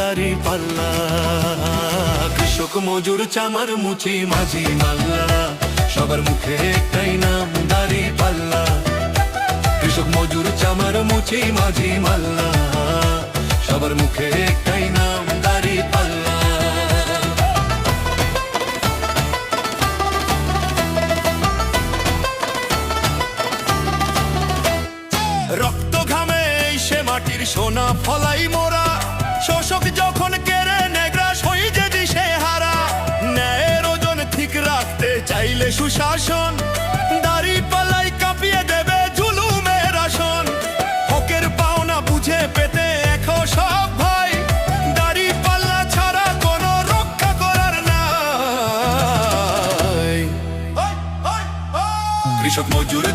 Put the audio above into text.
দাড়ি পাল্লা। কৃষক মজুর চামার মুচি মাঝি মাল্লা, সবার মুখে একটাই নাম দাড়ি পাল্লা। কৃষক মজুর চামার মুচি মাঝি মাল্লা, সবার মুখে একটাই নাম দাড়ি পাল্লা। রক্ত ঘামে সে মাটির সোনা ফলাই মোরা, শোষক যখন কেড়ে নেগ্রাস হই যে দিশে হারা। ন্যায়ের ওজন ঠিক রাখতে চাইলে সুশাসন, দাড়ি পাল্লাই কাঁপিয়ে দেবে জুলুমের আসন। হকের পাওনা বুঝে পেতে এখন সব ভাই, দাড়ি পাল্লা ছাড়া কোনো রক্ষা করার নাই। কৃষক মজুর